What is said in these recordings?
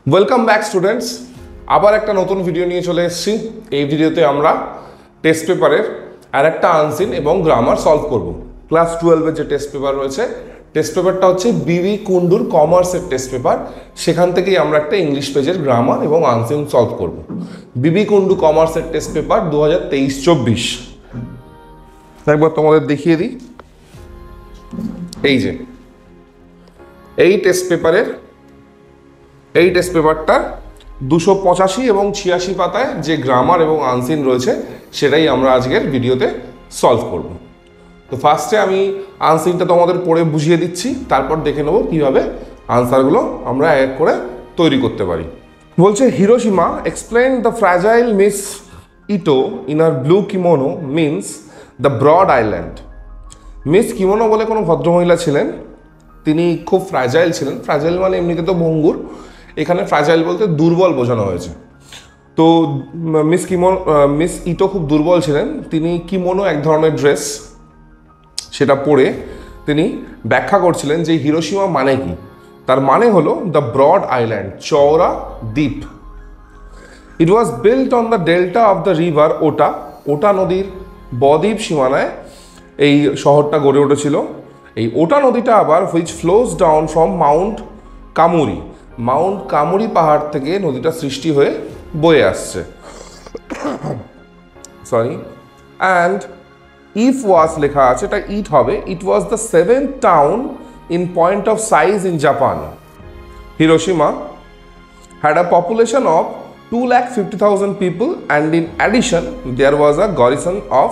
Welcome back students, আবার একটা নতুন ভিডিও নিয়ে চলে এসেছি। এই ভিডিওতে আমরা টেস্ট পেপারের আর একটা আনসিন এবং গ্রামার সলভ করব। ক্লাস 12-এর যে টেস্ট পেপার রয়েছে, টেস্ট পেপারটা হচ্ছে বিবি কুন্ডুর কমার্সের টেস্ট পেপার। সেখান থেকেই আমরা একটা ইংলিশ পেজের গ্রামার এবং আনসিন সলভ করব। বিবি কুন্ডু কমার্সের টেস্ট পেপার 2023-24। একবার তোমাদের দেখিয়ে দিই। এই যে এই টেস্ট পেপারটার 285 এবং 86 পাতায় যে গ্রামার এবং আনসিন রয়েছে সেটাই আমরা আজকের ভিডিওতে সলভ করব। তো ফার্স্টে আমি আনসিনটা তোমাদের পড়ে বুঝিয়ে দিচ্ছি, তারপর দেখে নেব কীভাবে আনসারগুলো আমরা এক করে তৈরি করতে পারি। বলছে, Hiroshima explain the fragile miss Ito in আর blue kimono means the broad island. Miss kimono বলে কোনো ভদ্রমহিলা ছিলেন, তিনি খুব ফ্র্যাজাইল ছিলেন। ফ্র্যাজাইল মানে এমনিতে তো ভঙ্গুর, এখানে ফ্র্যাজাইল বলতে দুর্বল বোঝানো হয়েছে। তো মিস ইটো খুব দুর্বল ছিলেন। তিনি কিমোনো এক ধরনের ড্রেস, সেটা পরে তিনি ব্যাখ্যা করছিলেন যে হিরোশিমা মানে কি। তার মানে হলো দ্য ব্রড আইল্যান্ড, চওড়া দ্বীপ। It was built on the delta of the river Ota. Ota নদীর বদ্বীপ সীমানায় এই শহরটা গড়ে উঠেছিল। এই ওটা নদীটা আবার which flows down from Mount Kamuri, Mount Kamuri পাহাড় থেকে নদীটা সৃষ্টি হয়ে বয়ে আসছে। সরি, অ্যান্ড ইফ ওয়াজ লেখা আছে, এটা ইট হবে। It was the 7th town in point of size in Japan. Hiroshima had a population of 250,000 people, and in addition there was a garrison of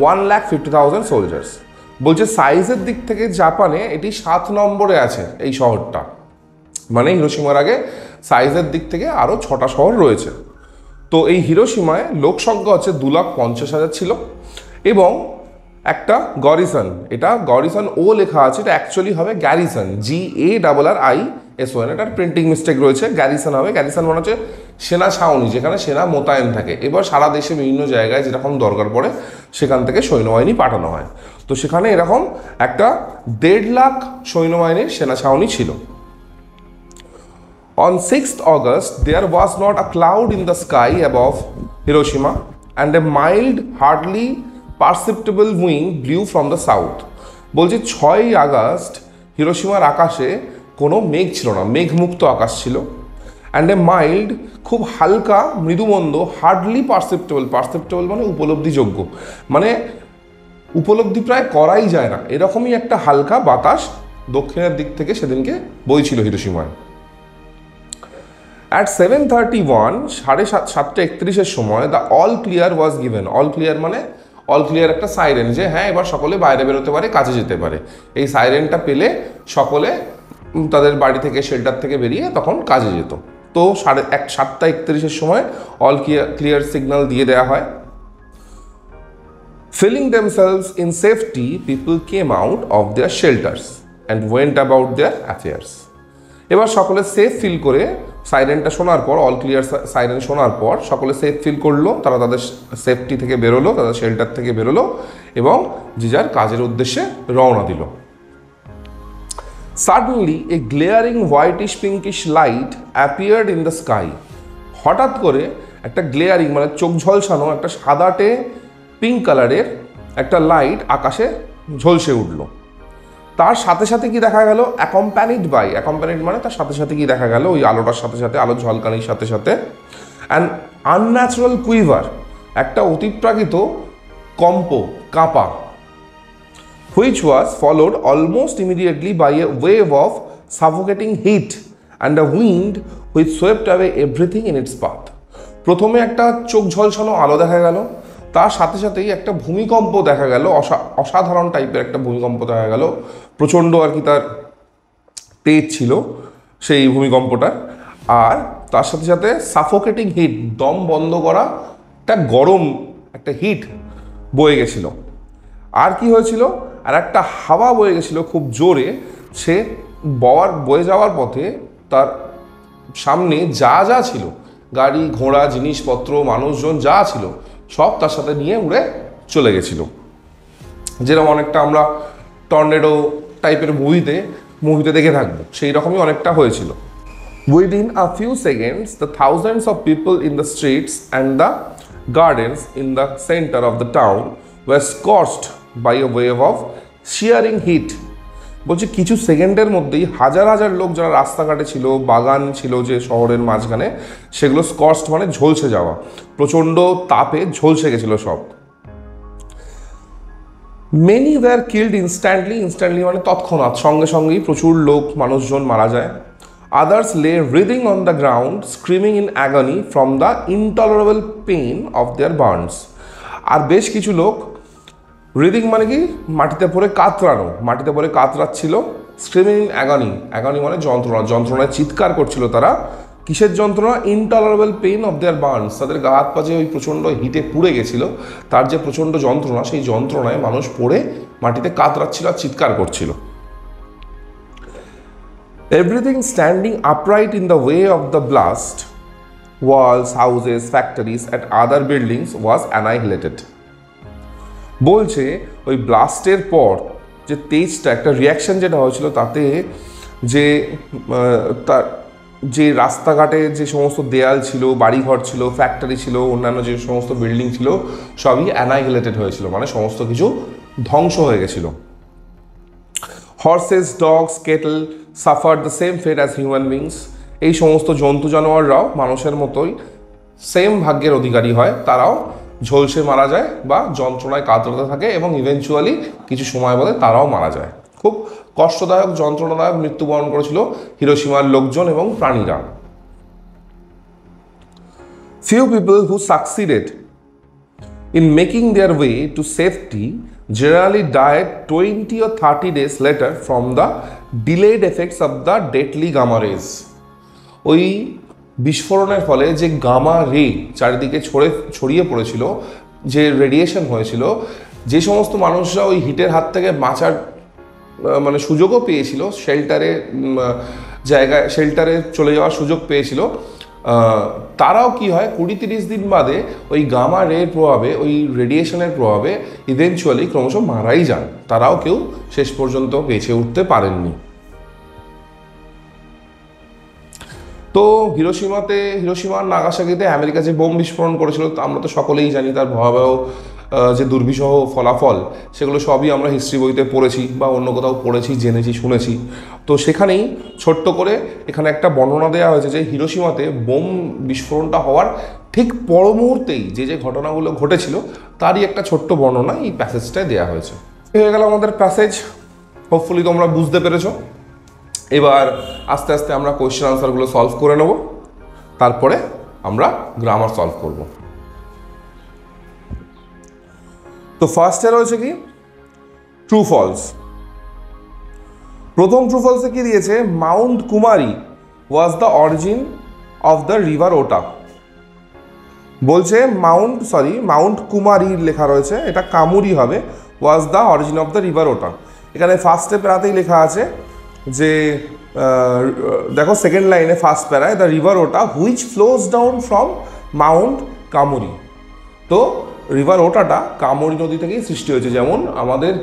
150,000 soldiers. বলছে সাইজের দিক থেকে জাপানে এটি 7 নম্বরে আছে এই শহরটা, মানে হিরোশিমার আগে সাইজের দিক থেকে আরও 6টা শহর রয়েছে। তো এই হিরোশিমায় লোকসংখ্যা হচ্ছে 2,50,000 ছিল এবং একটা গরিসন, এটা গরিসন ও লেখা আছে, এটা অ্যাকচুয়ালি হবে গ্যারিসন, GARRISON। এটার প্রিন্টিং মিস্টেক রয়েছে, গ্যারিসন হবে। গ্যারিসন মানে হচ্ছে সেনা ছাউনি, যেখানে সেনা মোতায়েন থাকে। এবার সারা দেশে বিভিন্ন জায়গায় যেরকম দরকার পড়ে সেখান থেকে সৈন্যবাহিনী পাঠানো হয়। তো সেখানে এরকম একটা 1.5 লাখ সৈন্যবাহিনীর সেনা ছাউনি ছিল। On 6th August, there was not a cloud in the sky above Hiroshima, and a mild, hardly perceptible wind blew from the south. বলছে 6ই আগস্ট হিরোশিমার আকাশে কোনো মেঘ ছিল না, মেঘমুক্ত আকাশ ছিল। অ্যান্ড এ মাইল্ড, খুব হালকা মৃদুমন্দ, হার্ডলি পারসেপ্টেবল মানে উপলব্ধিযোগ্য, মানে উপলব্ধি প্রায় করাই যায় না, এরকমই একটা হালকা বাতাস দক্ষিণের দিক থেকে সেদিনকে বইছিল হিরোশিমায়। অ্যাট 7:31, 7:31 সময় the all clear was given. All clear মানে অল ক্লিয়ার একটা সাইরেন, যে হ্যাঁ এবার সকলে বাইরে বেরোতে পারে, কাজে যেতে পারে। এই সাইরেনটা পেলে সকলে তাদের বাড়ি থেকে, শেল্টার থেকে বেরিয়ে তখন কাজে যেত। তো 7:31 সময় অল ক্লিয়ার সিগন্যাল দিয়ে দেওয়া হয়। Feeling themselves in safety, people came out of their shelters and went about their affairs. এবার সকলে সেফ ফিল করে, সাইরেনটা শোনার পর, অল ক্লিয়ার সাইরেন শোনার পর সকলে সেফ ফিল করলো, তারা তাদের সেফটি থেকে বেরোলো, তাদের শেল্টার থেকে বেরোলো এবং যে যার কাজের উদ্দেশ্যে রওনা দিল। Suddenly A glaring whitish pinkish light appeared in the sky. হঠাৎ করে একটা গ্লেয়ারিং মানে চোখ ঝলসানো একটা সাদাটে পিঙ্ক কালারের একটা লাইট আকাশে ঝলসে উঠল। তার সাথে সাথে কি দেখা গেল? অ্যাকম্প্যানিড মানে তার সাথে সাথে কি দেখা গেল? ওই আলোটার সাথে সাথে, আলোর ঝলকানির সাথে সাথে অ্যান আনন্যাচারাল কুইভার, একটা অতিপ্রাকৃত comp, Kanpa, which was followed almost immediately by a wave of suffocating heat and a wind which swept away everything in its path. প্রথমে একটা চোখ ঝলসানো আলো দেখা গেল, তার সাথে সাথেই একটা ভূমিকম্প দেখা গেল, অসাধারণ টাইপের একটা ভূমিকম্প দেখা গেল। প্রচণ্ড আর কি তার তেজ ছিল সেই ভূমিকম্পটা। আর তার সাথে সাথে সাফোকেটিং হিট, দম বন্ধ করা একটা গরম, একটা হিট বয়ে গেছিল। আর কি হয়েছিল? আর একটা হাওয়া বয়ে গেছিল খুব জোরে। সে বয়ে যাওয়ার পথে তার সামনে যা যা ছিল, গাড়ি ঘোড়া জিনিসপত্র মানুষজন যা ছিল সব তার সাথে নিয়ে উড়ে চলে গেছিল। যেরকম অনেকটা আমরা টর্নেডো টাইপের মুভিতে দেখে থাকবো, সেই রকমই অনেকটা হয়েছিল। Within a few seconds, the thousands of people in the streets and the gardens in the center of the town were scorched by a wave of searing heat. বলছে কিছু সেকেন্ডের মধ্যেই হাজার হাজার লোক যারা রাস্তাঘাটে ছিল, বাগান ছিল যে শহরের মাঝখানে, সেগুলো স্কর্চড মানে ঝলসে যাওয়া, প্রচণ্ড তাপে ঝলসে গেছিল সব। মেনি ওয়্যার কিল্ড ইনস্ট্যান্টলি মানে তৎক্ষণাৎ, সঙ্গে সঙ্গেই প্রচুর লোক মানুষজন মারা যায়। আদার্স লে writhing on the ground screaming in agony from the intolerable pain of their burns। আর বেশ কিছু লোক writhing মানে কি মাটিতে পড়ে কাতরানো, মাটিতে পড়ে কাতরাচ্ছিল। স্ক্রিমিং ইন অ্যাগনি মানে যন্ত্রণায় চিৎকার করছিল তারা। কিসের যন্ত্রণা? Intolerable pain of their burns, তাদের গা হাত পা যে ওই প্রচণ্ড হিটে পুড়ে গেছিল, তার যে প্রচণ্ড যন্ত্রণা, সেই যন্ত্রণায় মানুষ পড়ে মাটিতে কাতরাচ্ছিল আর চিৎকার করছিল। Everything standing upright in the way of the blast, walls, houses, factories and other buildings was annihilated. বলছে ওই ব্লাস্টের পর যে তেজটা, একটা রিয়াকশন যেটা হয়েছিল, তাতে যে তার যে রাস্তাঘাটে যে সমস্ত দেয়াল ছিল, বাড়িঘর ছিল, ফ্যাক্টরি ছিল, অন্যান্য যে সমস্ত বিল্ডিং ছিল, সবই অ্যানাইহিলেটেড হয়েছিল, মানে সমস্ত কিছু ধ্বংস হয়ে গেছিল। Horses, dogs, cattle suffered the same fate as human beings. এই সমস্ত জন্তু জানোয়াররাও মানুষের মতোই সেম ভাগ্যের অধিকারী হয়, তারাও ঝলসে মারা যায় বা যন্ত্রণায় কাতরাতে থাকে এবং ইভেনচুয়ালি কিছু সময় বাদে তারাও মারা যায়। খুব কষ্টদায়ক, যন্ত্রণাদায়ক মৃত্যুবরণ করেছিল হিরোশিমার লোকজন এবং প্রাণীরা। Few people who succeeded in making their way to safety generally died 20 or 30 days later from the delayed effects of the deadly gamma rays। ওই বিস্ফোরণের ফলে যে গামা রে চারিদিকে ছড়িয়ে পড়েছিল, যে রেডিয়েশন হয়েছিল, যে সমস্ত মানুষরা ওই হিটের হাত থেকে বাঁচার মানে সুযোগও পেয়েছিল, শেল্টারে চলে যাওয়ার সুযোগ পেয়েছিল, তারাও কি হয় 20-30 দিন বাদে ওই গামা রের প্রভাবে, ওই রেডিয়েশনের প্রভাবে ইভেনচুয়ালি ক্রমশ মারাই যান। তারাও কেউ শেষ পর্যন্ত বেঁচে উঠতে পারেননি। তো হিরোশিমা নাগাসাকিতে আমেরিকা যে বোম বিস্ফোরণ করেছিল, আমরা তো সকলেই জানি তার ভয়াবহ যে দুর্বিষহ ফলাফল, সেগুলো সবই আমরা হিস্ট্রি বইতে পড়েছি বা অন্য কোথাও পড়েছি, জেনেছি, শুনেছি। তো সেখানেই ছোট্ট করে এখানে একটা বর্ণনা দেওয়া হয়েছে যে হিরোশিমাতে বোম বিস্ফোরণটা হওয়ার ঠিক পর মুহূর্তেই যে যে ঘটনাগুলো ঘটেছিল, তারই একটা ছোট্ট বর্ণনা এই প্যাসেজটায় দেওয়া হয়েছে। হয়ে গেল আমাদের প্যাসেজ। হোপফুলি তোমরা বুঝতে পেরেছো। এবার আস্তে আস্তে আমরা কোয়েশ্চেন আনসারগুলো সলভ করে নেব, তারপরে আমরা গ্রামার সলভ করব। তো ফার্স্টে রয়েছে কি ট্রু ফলস। প্রথম ট্রু ফলসে কি দিয়েছে? Mount Kumari was the origin of the river ওটা। বলছে মাউন্ট কুমারী লেখা রয়েছে, এটা কামুরি হবে, was the origin of the river ওটা। এখানে ফার্স্টে প্যারাতেই লেখা আছে যে দেখো সেকেন্ড লাইনে ফার্স্ট প্যারায় the river Ota which flows down from Mount Kamuri. তো রিভার ওটাটা কামুরি নদী থেকেই সৃষ্টি হয়েছে। যেমন আমাদের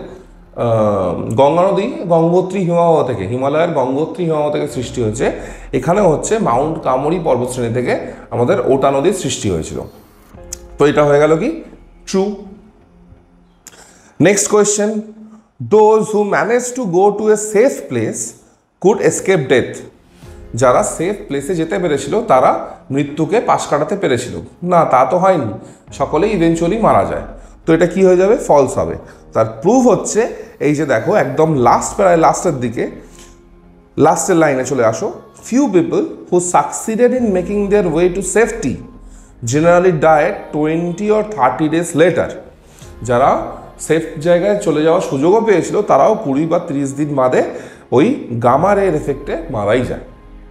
গঙ্গা নদী গঙ্গোত্রী হিমবাহ থেকে, হিমালয়ের গঙ্গোত্রী হিমবাহ থেকে সৃষ্টি হয়েছে, এখানে হচ্ছে মাউন্ট কামুরি পর্বতশ্রেণী থেকে আমাদের ওটা নদীর সৃষ্টি হয়েছিল। তো এটা হয়ে গেল কি true. Next question, those who manage to go to a safe place could escape death. যারা সেফ প্লেসে যেতে পেরেছিল তারা মৃত্যুকে পাশ কাটাতে পেরেছিল। না, তা তো হয়নি, সকলেই ইভেনচুয়ালি মারা যায়। তো এটা কি হয়ে যাবে? ফলস হবে। তার প্রুফ হচ্ছে এই যে দেখো একদম লাস্ট প্যারায় লাস্টের দিকে, লাস্টের লাইনে চলে আসো। Few people who succeeded in making there way to safety generally died 20 or 30 days letter. যারা সেফ জায়গায় চলে যাওয়ার সুযোগও পেয়েছিল, তারাও 20 বা 30 দিন বাদে ওই গামা রের এফেক্টে মারাই যায়।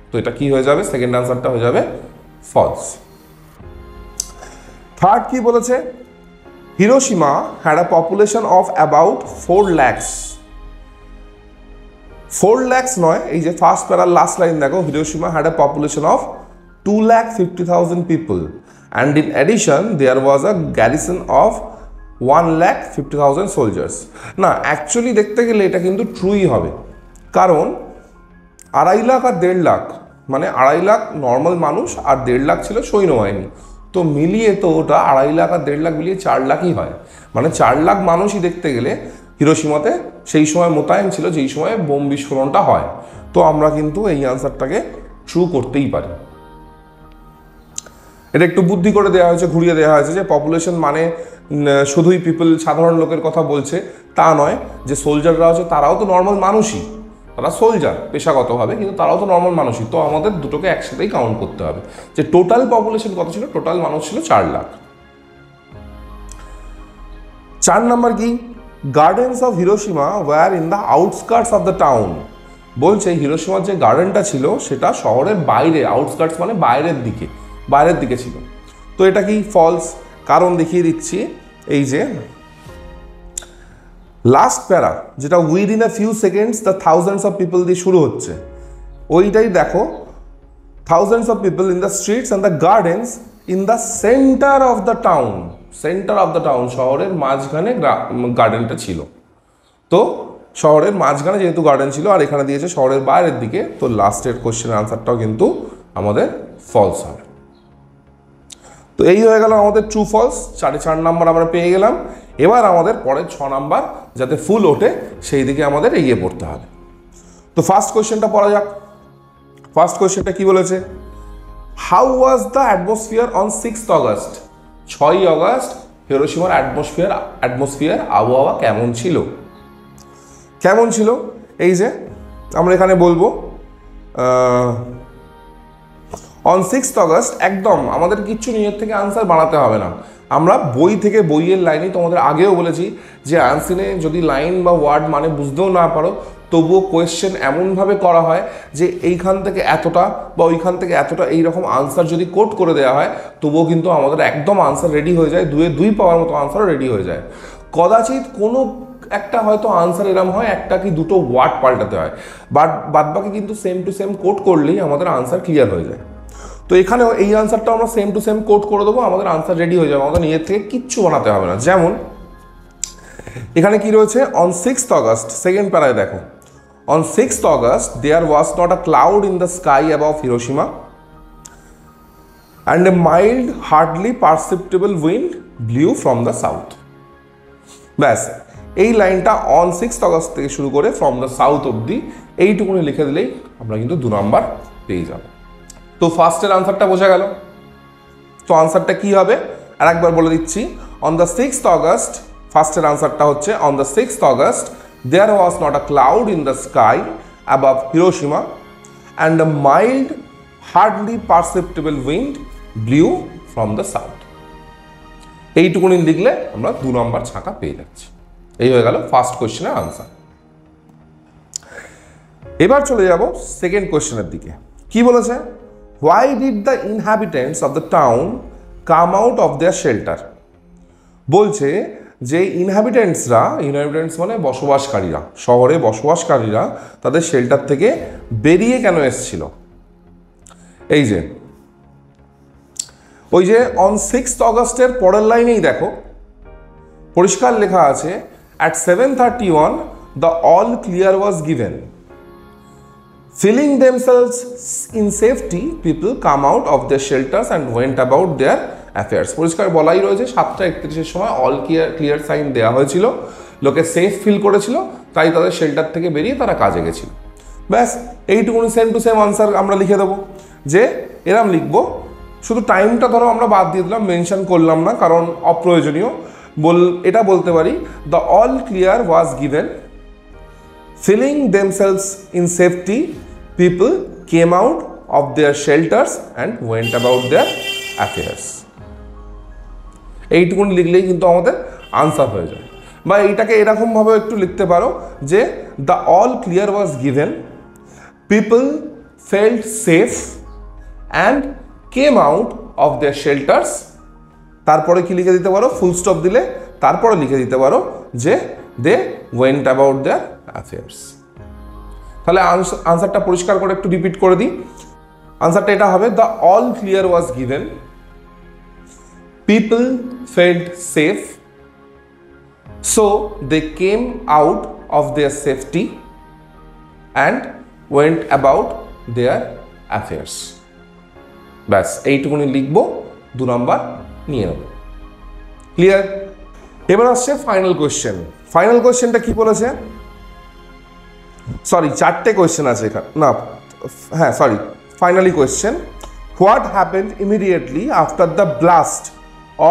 তো এটা কি হয়ে যাবে? সেকেন্ড আনসারটা হয়ে যাবে ফলস। থার্ড কি বলেছে? Hiroshima had a population of about 4 lakhs। 4 lakhs নয়, এই যে ফার্স্ট প্যারার লাস্ট লাইন দেখো, Hiroshima had a population of 2,50,000 people and in addition there was a garrison of 1,50,000 soldiers. না, অ্যাকচুয়ালি দেখতে গেলে এটা কিন্তু ট্রুই হবে, কারণ 2.5 লাখ আর 1.5 লাখ মানে 2.5 লাখ নর্মাল মানুষ আর 1.5 লাখ ছিল সৈন্যবাহিনী, তো মিলিয়ে তো ওটা 2.5 লাখ আর 1.5 লাখ মিলিয়ে 4 লাখই হয়। মানে 4 লাখ মানুষই দেখতে গেলে হিরোশিমাতে সেই সময় মোতায়েন ছিল যেই সময় বোম বিস্ফোরণটা হয়। তো আমরা কিন্তু এই আনসারটাকে ট্রু করতেই পারি। এটা একটু বুদ্ধি করে দেওয়া হয়েছে, ঘুরিয়ে দেওয়া হয়েছে যে পপুলেশন মানে শুধুই পিপল, সাধারণ লোকের কথা বলছে তা নয়, যে সোলজাররা আছে তারাও তো নর্মাল মানুষই, তারা সোলজার পেশাগতভাবে, কিন্তু তারাও তো নর্মাল মানুষই। তো আমাদের দুটোকে একসাথেই কাউন্ট করতে হবে যে টোটাল পপুলেশন কত ছিল। টোটাল মানুষ ছিল 4 লাখ। 4 নাম্বার কি, gardens of Hiroshima were in the outskirts of the town. বলছে হিরোশিমার যে গার্ডেনটা ছিল সেটা শহরের বাইরে, আউটস্কার্টস মানে বাইরের দিকে ছিল। তো এটা কি ফলস, কারণ দেখিয়ে দিচ্ছি। এই যে লাস্ট প্যারা যেটা within a few seconds the thousands of people দিয়ে শুরু হচ্ছে, ওইটাই দেখো, thousands of people in the streets and the gardens in the centre of the town. Centre of the town, শহরের মাঝখানে গার্ডেনটা ছিল। তো শহরের মাঝখানে যেহেতু গার্ডেন ছিল, আর এখানে দিয়েছে শহরের বাইরের দিকে, তো লাস্টের কোশ্চেনের আনসারটাও কিন্তু আমাদের ফলস হবে। তো এই হয়ে গেল আমাদের ট্রু ফলস। 4.5 নাম্বার আমরা পেয়ে গেলাম। এবার আমাদের পরের 6 নাম্বার যাতে ফুল ওঠে সেই দিকে আমাদের এগিয়ে পড়তে হবে। তো ফার্স্ট কোয়েশ্চেনটা পড়া যাক। ফার্স্ট কোয়েশ্চেনটা কি বলেছে, how was the atmosphere on 6th August. 6ই অগস্ট হিরোশিমার অ্যাটমসফিয়ার আবহাওয়া কেমন ছিল? এই যে আমরা এখানে বলবো অন 6th অগস্ট, একদম আমাদের কিচ্ছু নিজের থেকে আনসার বানাতে হবে না। আমরা বই থেকে, বইয়ের লাইনেই তোমাদের আগেও বলেছি যে আনসিনে যদি লাইন বা ওয়ার্ড মানে বুঝতেও না পারো, তবুও কোয়েশ্চেন এমনভাবে করা হয় যে এইখান থেকে এতটা বা ওইখান থেকে এতটা এইরকম আনসার যদি কোট করে দেওয়া হয়, তবুও কিন্তু আমাদের একদম আনসার রেডি হয়ে যায়, 2-এ 2 পাওয়ার মতো আনসারও রেডি হয়ে যায়। কদাচিৎ কোনো একটা হয়তো আনসার এরম হয়, একটা কি দুটো ওয়ার্ড পাল্টাতে হয়, বাদ বাকি কিন্তু সেম টু সেম কোট করলেই আমাদের আনসার ক্লিয়ার হয়ে যায়। তো এখানেও এই আনসারটা আমরা সেম টু সেম কোট করে দেবো, আমাদের আনসার রেডি হয়ে যাবে, আমাদের নিজের থেকে কিচ্ছু বানাতে হবে না। যেমন এখানে কি রয়েছে, অন 6th অগস্ট, সেকেন্ড প্যারায় দেখো, on 6th August there was not a cloud in the sky above Hiroshima and a mild hardly perceptible wind blew from the south. ব্যাস, এই লাইনটা অন 6th অগস্ট থেকে শুরু করে ফ্রম দ্য সাউথ অবধি এইটুকুনি লিখে দিলেই আমরা কিন্তু 2 নাম্বার পেয়ে যাব। তো ফার্স্টের আনসারটা বোঝা গেল। তো আনসারটা কি হবে আর একবার বলে দিচ্ছি, অন দ্য 6th অগস্ট, ফার্স্টের আনসারটা হচ্ছে on the 6th August there was not a cloud in the sky above Hiroshima and a mild hardly perceptible wind blew from the south. এইটুকুনি লিখলে আমরা 2 নম্বর ছাঁকা পেয়ে যাচ্ছি। এই হয়ে গেল ফার্স্ট কোয়েশ্চেনের আনসার। এবার চলে যাব সেকেন্ড কোয়েশ্চেনের দিকে। কি বলেছে, why did the inhabitants of the town come out of their shelter. বলছে যে ইনহ্যাবিটেন্টস মানে বসবাসকারীরা, শহরে বসবাসকারীরা তাদের শেল্টার থেকে বেরিয়ে কেন এসেছিল। এই যে ওই যে অন 6th অগস্টের পরের লাইনেই দেখো পরিষ্কার লেখা আছে, at 7:31 the all clear was given. Feeling themselves in safety, people come out of their shelters and went about their affairs. পরিষ্কার বলাই রয়েছে 7:31 সময় অল ক্লিয়ার সাইন দেওয়া হয়েছিল, লোকে সেফ ফিল করেছিল, তাই তাদের শেল্টার থেকে বেরিয়ে তারা কাজে গেছিল। ব্যাস, এইটুকুনি সেম টু সেম আনসার আমরা লিখে দেবো। যে এরম লিখবো, শুধু টাইমটা ধরো আমরা বাদ দিয়ে দিলাম, মেনশন করলাম না কারণ অপ্রয়োজনীয়। এটা বলতে পারি, the all clear was given, feeling themselves in safety, people came out of their shelters and went about their affairs. এইটুকুনি লিখলেই কিন্তু আমাদের আনসার হয়ে যায়। বা এইটাকে এরকমভাবে একটু লিখতে পারো যে the all clear was given, people felt safe and came out of their shelters. তারপরে কি লিখে দিতে পারো, ফুল স্টপ দিলে তারপরে লিখে দিতে পারো যে they went about their affairs. তাহলে আনসারটা পরিষ্কার করে একটু রিপিট করে দিই। আনসারটা এটা হবে, the all clear was given, people felt safe, so they came out of their safety and went about their affairs. ব্যাস এইটুকুনি লিখবো, 2 নাম্বার নিয়ে নেব। ক্লিয়ার? এবার আসছে ফাইনাল কোয়েশ্চেন। ফাইনাল কোয়েশ্চেনটা কি বলেছে? সরি, 4টে কোয়েশ্চেন আছে এখানে, না হ্যাঁ sorry, finally question, what happened immediately after the blast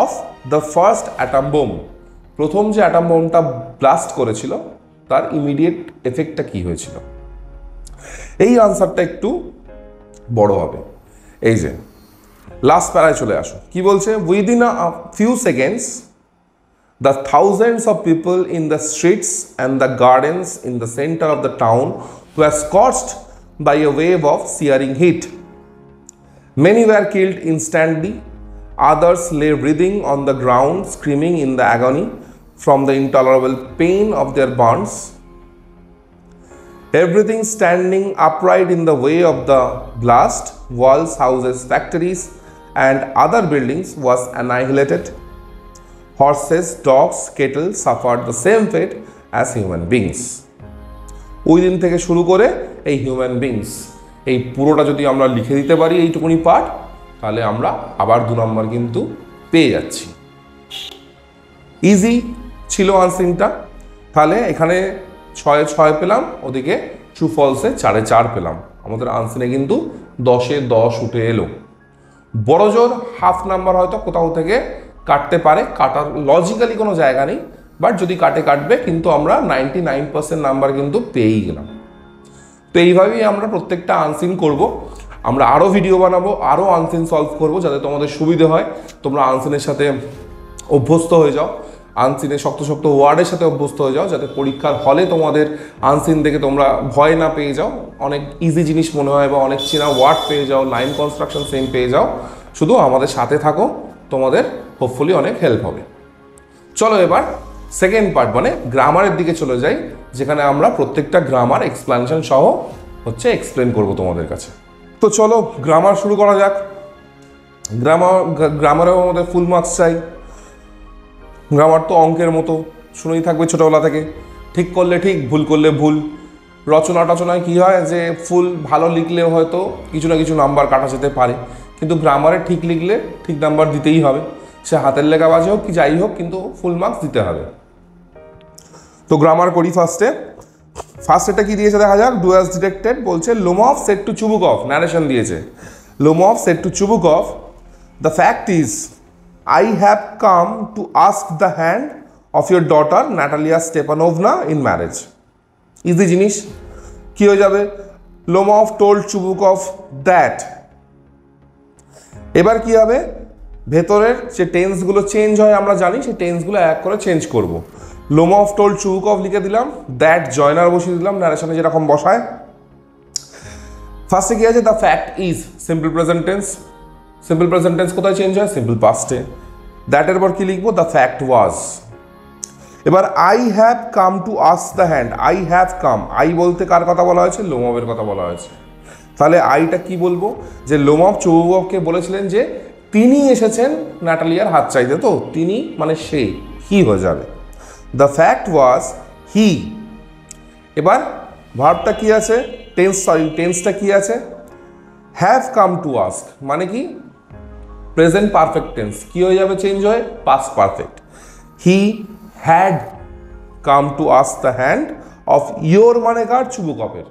of the first atom bomb? প্রথম যে অ্যাটম বোমটা ব্লাস্ট করেছিল তার ইমিডিয়েট এফেক্টটা কি হয়েছিল? এই আনসারটা একটু বড় হবে। এই যে লাস্ট প্যারায় চলে আসো, কি বলছে? Within a few seconds the thousands of people in the streets and the gardens in the center of the town were scorched by a wave of searing heat. Many were killed instantly, others lay breathing on the ground, screaming in the agony from the intolerable pain of their burns. Everything standing upright in the way of the blast, walls, houses, factories, and other buildings was annihilated. Horses, dogs, cattle suffered the same fate as human beings. ওই দিন থেকে শুরু করে এই human beings, এই পুরোটা যদি আমরা লিখে দিতে পারি এইটুকুনি পার্ট, তাহলে আমরা আবার 2 নম্বর কিন্তু পেয়ে যাচ্ছি। ইজি ছিল আনসারটা। তাহলে এখানে 6-এ 6 পেলাম, ওদিকে ট্রু ফলসে 4-এ 4 পেলাম। আমাদের আনসারে কিন্তু 10-এ 10 উঠে এলো। বড় জোর হাফ নাম্বার হয়তো কোথাও থেকে কাটতে পারে, কাটার লজিক্যালি কোনো জায়গা নেই, বাট যদি কাটবে, কিন্তু আমরা 99% নাম্বার কিন্তু পেয়েই গেলাম। তো এইভাবেই আমরা প্রত্যেকটা আনসিন করব। আমরা আরও ভিডিও বানাবো, আরও আনসিন সলভ করব, যাতে তোমাদের সুবিধে হয়, তোমরা আনসিনের সাথে অভ্যস্ত হয়ে যাও, আনসিনের শক্ত শক্ত ওয়ার্ডের সাথে অভ্যস্ত হয়ে যাও, যাতে পরীক্ষার হলে তোমাদের আনসিন দেখে তোমরা ভয় না পেয়ে যাও, অনেক ইজি জিনিস মনে হয় বা অনেক চেনা ওয়ার্ড পেয়ে যাও, লাইন কনস্ট্রাকশন সেম পেয়ে যাও। শুধু আমাদের সাথে থাকো, তোমাদের হোপফুলি অনেক হেল্প হবে। চলো এবার সেকেন্ড পার্ট মানে গ্রামারের দিকে চলে যাই, যেখানে আমরা প্রত্যেকটা গ্রামার এক্সপ্লেনেশন সহ এক্সপ্লেন করব তোমাদের কাছে। তো চলো গ্রামার শুরু করা যাক। গ্রামারেও আমাদের ফুল মার্কস চাই। গ্রামার তো অঙ্কের মতো, শুনেই থাকবে ছোটোবেলা থেকে, ঠিক করলে ঠিক, ভুল করলে ভুল। রচনা টচনায় কী হয় যে ফুল ভালো লিখলেও হয়তো কিছু না কিছু নাম্বার কাটা যেতে পারে, কিন্তু গ্রামারে ঠিক লিখলে ঠিক নাম্বার দিতেই হবে, সে হাতের লেখা বাজে হোক কি যাই হোক, কিন্তু ফুল মার্কস দিতে হবে। তো গ্রামার করি ফার্স্টে। ফার্স্ট এটা কি দিয়েছে দেখা যাক। ডু অ্যাজ ডিরেক্টেড বলছে, Lomov said to Chubukov, narration দিয়েছে। Lomov said to Chubukov, the fact is I have come to ask the hand of your daughter Natalya Stepanovna in marriage. Easy জিনিস, কি হয়ে যাবে? Lomov told Chubukov that. এবার কি হবে? ভেতরের যে টেন্সগুলো চেঞ্জ হয় আমরা জানি, সেই টেন্সগুলো এক করে চেঞ্জ করব। লোমফ টোল্ড চুবুকভ লিখে দিলাম, দ্যাট জয়নার বসিয়ে দিলাম, ন্যারেশনে যেরকম বসায়। ফার্স্টে কি আছে? The fact is, simple present tense. Simple present tense কোথায় চেঞ্জ হয়? সিম্পল পাস্টে। দ্যাটের পর কি লিখবো? The fact was. এবার I have come to ask the hand, I have come, I বলতে কার কথা বলা হয়েছে? লোমফের কথা বলা হয়েছে। তাহলে আইটা কি বলবো? যে লোমফ চুবুকভকে বলেছিলেন যে তিনি এসেছেন ন্যাটালিয়ার হাত চাইতে, তো তিনি মানে সে, হি হয়ে যাবে। দ্য ফ্যাক্ট ওয়াজ হি। এবার ভার্বটা কি আছে? টেন্সটা কি আছে? হ্যাভ কাম টু আস্ক, মানে কি? Present perfect tense. কি হয়ে যাবে? চেঞ্জ হয়ে past perfect. He had come to ask the hand of your, মানে কার? চুবুকভের।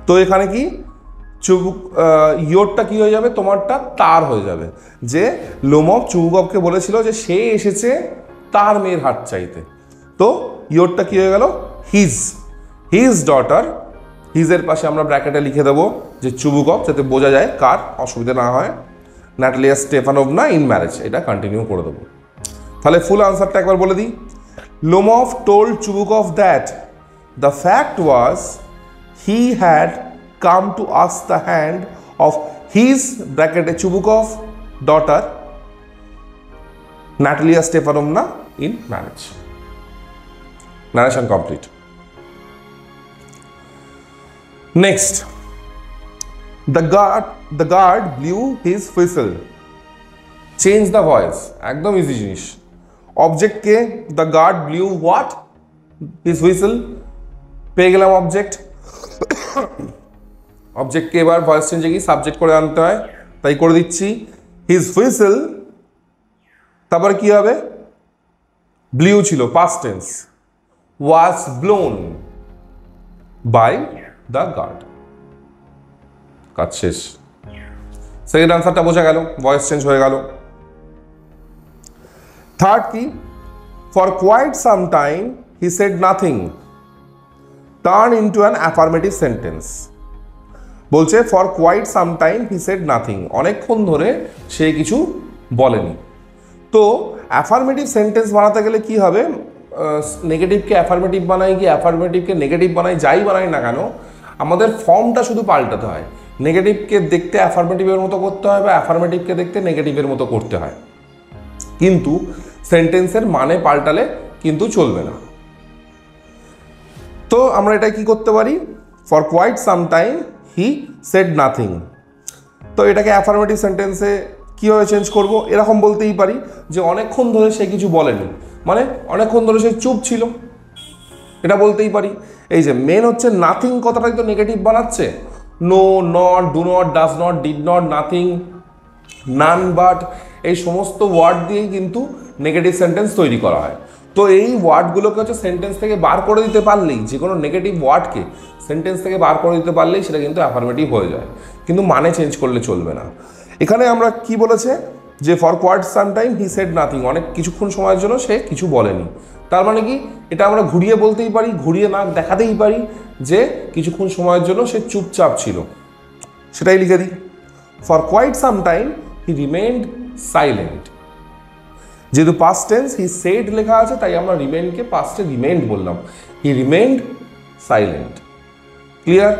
তো এখানে কি ইয়োরটা কি হয়ে যাবে? তোমারটা তার হয়ে যাবে। যে লোমফ চুবুকভকে বলেছিল যে সে এসেছে তার মেয়ের হাত চাইতে, তো ইয়োরটা কি হয়ে গেল? হিজ। হিজ ডটার, হিজের পাশে আমরা ব্র্যাকেটে লিখে দেবো যে চুবুকভ, যাতে বোঝা যায় কার, অসুবিধা না হয়, ন্যাটালিয়া স্টেফানোভনা ইন ম্যারেজ, এটা কন্টিনিউ করে দেবো। তাহলে ফুল আনসারটা একবার বলে দিই। Lomov told Chubukov that the fact was he had come to ask the hand of his ব্র্যাকেটে Chubukov daughter Natalia Stepanovna in marriage. Narration complete. Next, the guard blew his whistle. Change the voice. একদম easy জিনিস। Object K? the guard blew what? his whistle. পেয়ে গেলাম object. অবজেক্টকে এবার voice চেঞ্জে গিয়ে subject করে আনতে হয়, তাই করে দিচ্ছি। হিজ হুইসেল, তারপরে কি হবে, ব্লিউ ছিল past tense, was blown by the guard. কাজ শেষ। সেকেন্ড আনসারটা বোঝা গেল, ভয়েস চেঞ্জ হয়ে গেল। থার্ড কি, for quite some time he said nothing turn into an affirmative sentence. বলছে for quite some time he said nothing, অনেকক্ষণ ধরে সে কিছু বলেনি। তো অ্যাফার্মেটিভ সেন্টেন্স বানাতে গেলে কি হবে, নেগেটিভকে অ্যাফার্মেটিভ বানাই কি অ্যাফার্মেটিভকে নেগেটিভ বানাই, যাই বানাই না কেন, আমাদের ফর্মটা শুধু পাল্টাতে হয়। নেগেটিভকে দেখতে অ্যাফার্মেটিভের মতো করতে হয় বা অ্যাফার্মেটিভকে দেখতে নেগেটিভের মতো করতে হয়, কিন্তু সেন্টেন্সের মানে পাল্টালে কিন্তু চলবে না। তো আমরা এটা কি করতে পারি, for quite some time he said nothing. তো এটাকে অ্যাফার্মেটিভ সেন্টেন্সে কীভাবে চেঞ্জ করব, এরকম বলতেই পারি যে অনেকক্ষণ ধরে সে কিছু বলেনি, মানে অনেকক্ষণ ধরে সে চুপ ছিল, এটা বলতেই পারি। এই যে মেন হচ্ছে নাথিং কথাটাই তো নেগেটিভ বানাচ্ছে, no, not, do not, does not, did not, nothing, none, but, এই সমস্ত ওয়ার্ড দিয়েই কিন্তু নেগেটিভ সেন্টেন্স তৈরি করা হয়। তো এই ওয়ার্ডগুলোকে হচ্ছে সেন্টেন্স থেকে বার করে দিতে পারলেই, যে কোনো নেগেটিভ ওয়ার্ডকে সেন্টেন্স থেকে বার করে দিতে পারলেই সেটা কিন্তু অ্যাফার্মেটিভ হয়ে যায়, কিন্তু মানে চেঞ্জ করলে চলবে না। এখানে আমরা কি বলেছে যে for quite some time he said nothing, অনেক কিছুক্ষণ সময়ের জন্য সে কিছু বলেনি। তার মানে কি, এটা আমরা ঘুরিয়ে বলতেই পারি, ঘুরিয়ে না দেখাতেই পারি যে কিছুক্ষণ সময়ের জন্য সে চুপচাপ ছিল, সেটাই লিখে দিই। For quite some time he remained silent, যেহেতু পাস্ট টেন্স হি সেড লেখা আছে তাই আমরা রিমেইনকে পাস্টে রিমেইনড বললাম, he remained silent. Clear?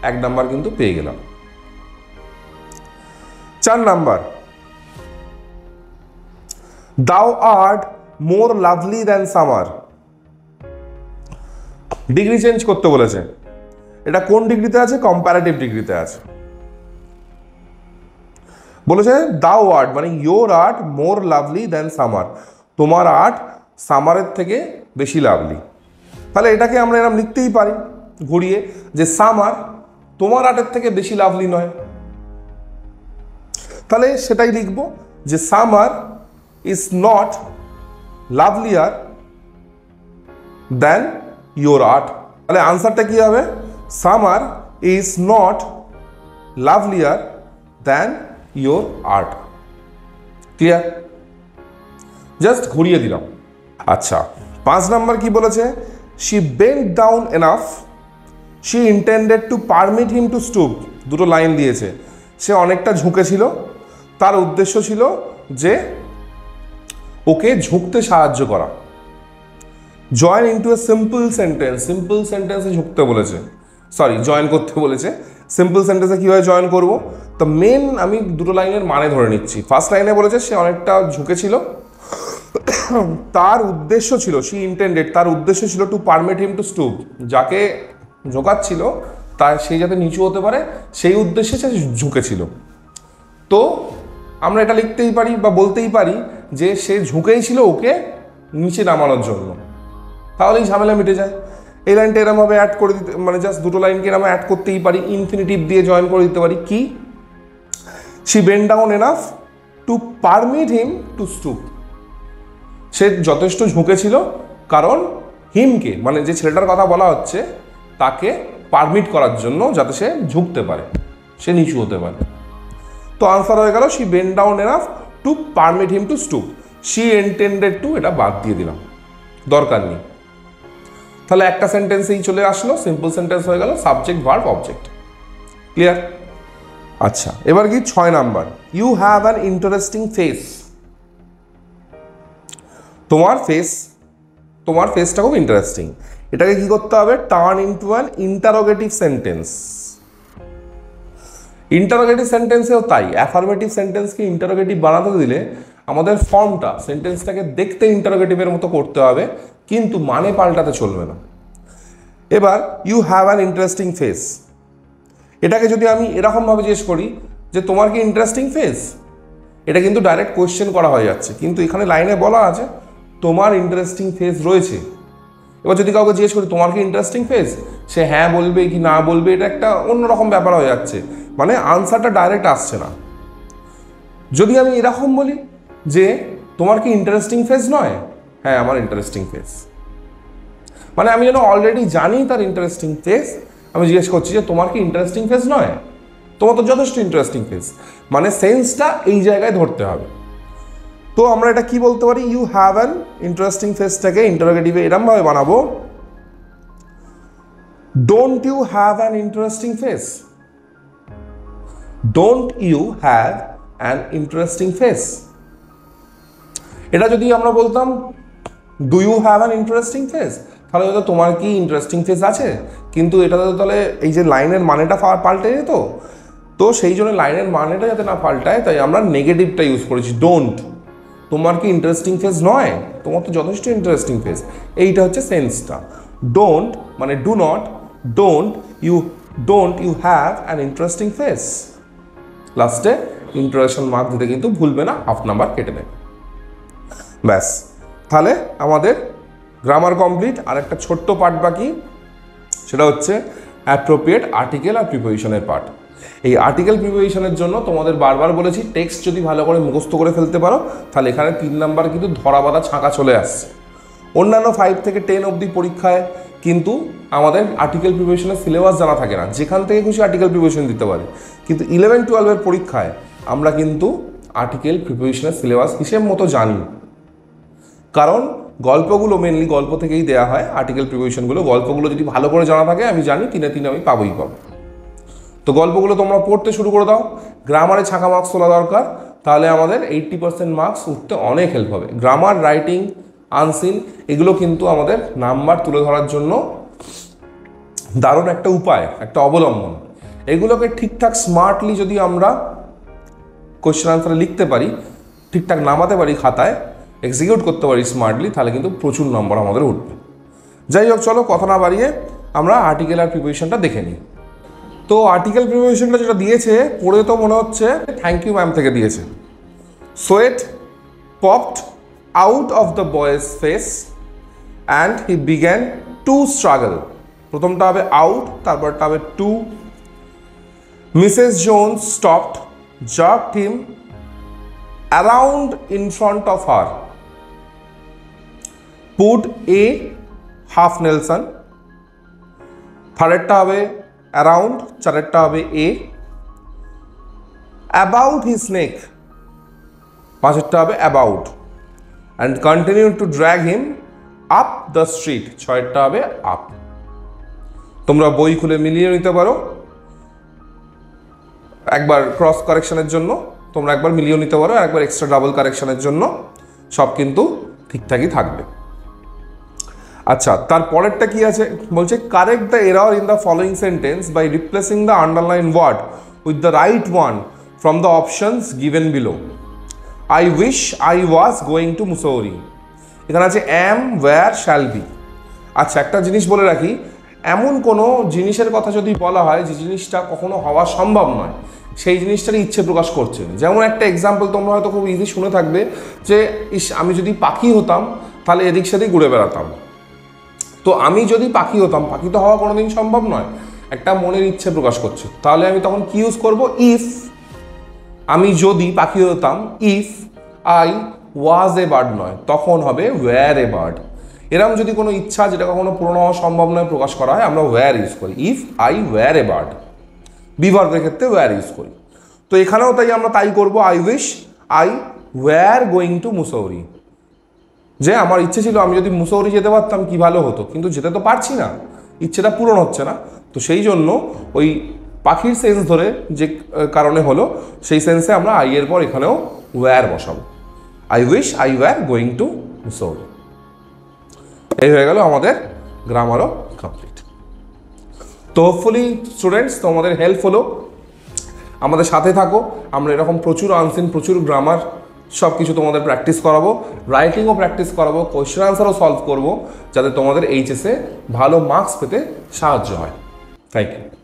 1 number কিন্তু পেয়ে গেলাম। 4 number, thou art more lovely than summer. Degree change করতে বলেছে, এটা কোন ডিগ্রিতে আছে, কম্পারেটিভ ডিগ্রিতে আছে। বলেছে দাও আর্ট মানে your art more lovely than summer, তোমার আর্ট সামারের থেকে বেশি লাভলি। তাহলে এটাকে আমরা এরকম লিখতেই পারি ঘুরিয়ে যে সামার তোমার আর্টের থেকে বেশি লাভলি নয়, তাহলে সেটাই লিখবো যে summer is not lovelier than your art. তাহলে আনসারটা কি হবে, summer is not lovelier than your art. Clear? Just ঘুরিয়ে দিলাম। আচ্ছা, 5 নাম্বার কি বলেছে, she bent down enough she intended to permit him to stoop. দুটো লাইন দিয়েছে, সে অনেকটা ঝুঁকেছিল, তার উদ্দেশ্য ছিল যে ওকে ঝুঁকতে সাহায্য করা। Join into a simple sentence, simple সেন্টেন্সে ঝুঁকতে বলেছে, সরি জয়েন করতে বলেছে। সিম্পল সেন্টেন্সে কীভাবে জয়েন করব, তো মেন আমি দুটো লাইনের মানে ধরে নিচ্ছি। ফার্স্ট লাইনে বলেছে সে অনেকটা ঝুঁকেছিল, তার উদ্দেশ্য ছিল, শি ইন্টেন্ডেড, তার উদ্দেশ্য ছিল to permit him to stoop, যাকে ঝোঁকাচ্ছিল তার সেই যাতে নিচু হতে পারে সেই উদ্দেশ্যে সে ঝুঁকেছিল। তো আমরা এটা লিখতেই পারি বা বলতেই পারি যে সে ঝুঁকেই ছিল ওকে নিচে নামানোর জন্য, তাহলেই ঝামেলা মিটে যায়। এই লাইনটা এরমভাবে অ্যাড করে দিতে, মানে জাস্ট দুটো লাইনকে এরম অ্যাড করতেই পারি, ইনফিনিটিভ দিয়ে জয়েন করে দিতে পারি। কি, she bent down enough to permit him to stoop, সে যথেষ্ট ঝুঁকেছিল কারণ হিমকে মানে যে ছেলেটার কথা বলা হচ্ছে তাকে পারমিট করার জন্য, যাতে সে ঝুঁকতে পারে, সে নিচু হতে পারে। তো আনসার হয়ে গেল she bent down enough to permit him to stoop, she intended two, এটা বাদ দিয়ে দিলাম, দরকার নেই। তাহলে একটা সেন্টেন্সেই চলে আসলো, সিম্পল সেন্টেন্স হয়ে গেল, সাবজেক্ট ভার্ব অবজেক্ট। ক্লিয়ার? আচ্ছা, এবার কি 6 number, you have an interesting face. তোমার ফেসটা খুব ইন্টারেস্টিং, এটাকে কি করতে হবে, turn into an interrogative sentence. Interrogative সেন্টেন্সেও তাই, অ্যাফার্মেটিভ সেন্টেন্সকে ইন্টারোগেটিভ বানাতে দিলে আমাদের ফর্মটা সেন্টেন্সটাকে দেখতে ইন্টারোগেটিভের মতো করতে হবে, কিন্তু মানে পাল্টাতে চলবে না। এবার you have an interesting face, এটাকে যদি আমি এরকমভাবে জিজ্ঞেস করি যে তোমার কি ইন্টারেস্টিং ফেস, এটা কিন্তু ডাইরেক্ট কোয়েশ্চেন করা হয়ে যাচ্ছে, কিন্তু এখানে লাইনে বলা আছে তোমার ইন্টারেস্টিং ফেস রয়েছে। এবার যদি কাউকে জিজ্ঞেস করি তোমার কি ইন্টারেস্টিং ফেস, সে হ্যাঁ বলবে কি না বলবে এটা একটা অন্যরকম ব্যাপার হয়ে যাচ্ছে, মানে আনসারটা ডাইরেক্ট আসছে না। যদি আমি এরকম বলি যে তোমার কি ইন্টারেস্টিং ফেজ নয়, হ্যাঁ আমার ইন্টারেস্টিং ফেজ, মানে আমি যেন অলরেডি জানি তার ইন্টারেস্টিং ফেজ, আমি জিজ্ঞেস করছি যে তোমার কি ইন্টারেস্টিং ফেজ নয়, তোমার তো যথেষ্ট ইন্টারেস্টিং ফেজ, মানে সেন্সটা এই জায়গায় ধরতে হবে। তো আমরা এটা কি বলতে পারি, ইউ হ্যাভ অ্যান ইন্টারেস্টিং ফেজটাকে ইন্টারোগেটিভে এরমভাবে বানাবো, don't you have an interesting face, don't you have an interesting face. এটা যদি আমরা বলতাম do you have an interesting face, তাহলে হয়তো তোমার কি ইন্টারেস্টিং ফেজ আছে, কিন্তু এটা তো তাহলে এই যে লাইনের মানেটা পাল্টে যেত, তো সেই জন্য লাইনের মানেটা যাতে না পাল্টায় তাই আমরা নেগেটিভটা ইউজ করেছি, ডোন্ট। তোমার কি ইন্টারেস্টিং ফেজ নয়, তোমার তো যথেষ্ট ইন্টারেস্টিং ফেজ, এইটা হচ্ছে সেন্সটা। ডোন্ট মানে do not, don't you have an interesting face, লাস্টে ইন্টারেকশন মার্ক দিতে কিন্তু ভুলবে না, হাফ নাম্বার কেটে নেবে। ব্যাস, তাহলে আমাদের গ্রামার কমপ্লিট। আর একটা ছোট্ট পার্ট বাকি, সেটা হচ্ছে অ্যাপ্রোপ্রিয়েট আর্টিকেল আর প্রিপোজিশনের পার্ট। এই আর্টিকেল প্রিপোজিশনের জন্য তোমাদের বারবার বলেছি টেক্সট যদি ভালো করে মুখস্থ করে ফেলতে পারো তাহলে এখানে 3 নাম্বার কিন্তু ধরা বাঁধা ছাঁকা চলে আসছে। অন্যান্য 5 থেকে 10 অবধি পরীক্ষায় কিন্তু আমাদের আর্টিকেল প্রিপোজিশনের সিলেবাস জানা থাকে না, যেখান থেকে খুশি আর্টিকেল প্রিপোজিশন দিতে পারে, কিন্তু 11-12 পরীক্ষায় আমরা কিন্তু আর্টিকেল প্রিপোজিশনের সিলেবাস হিসেব মতো জানি, কারণ গল্পগুলো মেনলি গল্প থেকেই দেওয়া হয়। আর্টিকেল প্রিপোজিশনগুলো গল্পগুলো যদি ভালো করে জানা থাকে আমি জানি 3-3 আমি পাবোই পাবো। তো গল্পগুলো তোমরা পড়তে শুরু করে দাও, গ্রামারে ছাঁকা মার্কস তোলা দরকার, তাহলে আমাদের 80% মার্কস উঠতে অনেক হেল্প হবে। গ্রামার, রাইটিং, আনসিন এগুলো কিন্তু আমাদের নাম্বার তুলে ধরার জন্য দারুণ একটা উপায়, একটা অবলম্বন। এগুলোকে ঠিকঠাক স্মার্টলি যদি আমরা কোয়েশ্চেন আনসারে লিখতে পারি, ঠিকঠাক নামাতে পারি খাতায়, এক্সিকিউট করতে পারি স্মার্টলি, তাহলে কিন্তু প্রচুর নম্বর আমাদের উঠবে। যাই হোক, চলো কথা না বাড়িয়ে আমরা আর্টিকেল আর প্রিপোজিশনটা দেখে নিই। তো আর্টিকেল প্রিপোজিশনটা যেটা দিয়েছে পড়ে তো মনে হচ্ছে থ্যাংক ইউ ম্যাম থেকে দিয়েছে। Sweat popped out of the boy's face and he began to struggle. প্রথমটা হবে আউট, তারপরটা হবে to. Mrs Jones stopped, jerked him around in front of her, put a half Nelson। থার্ডেরটা হবে around, চারেরটা হবে a। about his neck, পাঁচেরটা হবে about, and continue to drag him up the street, ছয়েরটা হবে up। তোমরা বই খুলে মিলিয়ে নিতে পারো, একবার ক্রস কারেকশনের জন্য তোমরা একবার মিলিয়ে নিতে পারো, একবার এক্সট্রা ডাবল কারেকশনের জন্য, সব কিন্তু ঠিকঠাকই থাকবে। আচ্ছা, তার পরেরটা কি আছে বলছে, correct the error in the following sentence by replacing the underline word with the right one from the options given below. I wish I was going to Mussoorie, এখানে আছে অ্যাম, ওয়্যার, শ্যাল বি। আচ্ছা, একটা জিনিস বলে রাখি, এমন কোনো জিনিসের কথা যদি বলা হয় যে জিনিসটা কখনো হওয়া সম্ভব নয়, সেই জিনিসটারই ইচ্ছে প্রকাশ করছে। যেমন একটা এক্সাম্পল তোমরা হয়তো খুব ইজি শুনে থাকবে যে ইস আমি যদি পাখি হতাম তাহলে এদিক সেদিক ঘুরে বেড়াতাম। তো আমি যদি পাখি হতাম, পাখি তো হওয়া কোনোদিন সম্ভব নয়, একটা মনের ইচ্ছে প্রকাশ করছে, তাহলে আমি তখন কি ইউজ করব, ইফ। আমি যদি পাখি হতাম, if I was a bird নয়, তখন হবে ওয়্যার এ বার্ড। এরকম যদি কোনো ইচ্ছা যেটা কখনো পূরণ হওয়া সম্ভব নয় প্রকাশ করা হয়, আমরা ওয়্যার ইউজ করি, if I were a bird. বিভার্বের ক্ষেত্রে ওয়্যার ইউজ করি। তো এখানেও তাই আমরা তাই করবো, I wish I were going to Mussoorie, যে আমার ইচ্ছে ছিল আমি যদি মুসৌরি যেতে পারতাম কি ভালো হতো, কিন্তু যেতে তো পারছি না, ইচ্ছেটা পূরণ হচ্ছে না। তো সেই জন্য ওই পাখির সেন্স ধরে যে কারণে হলো, সেই সেন্সে আমরা আই এর পর এখানেও ওয়্যার বসাবো, I wish I were going to Mussoorie. এই হয়ে গেল আমাদের গ্রামারও কমপ্লিট। তো হোপফুলি স্টুডেন্টস তোমাদের হেল্প হলো, আমাদের সাথে থাকো, আমরা এরকম প্রচুর আনসিন, প্রচুর গ্রামার সব কিছু তোমাদের প্র্যাকটিস করাবো, রাইটিংও প্র্যাকটিস করাবো, কোয়েশ্চেন আনসারও সলভ করবো, যাতে তোমাদের এইচএসে ভালো মার্কস পেতে সাহায্য হয়। Thank you.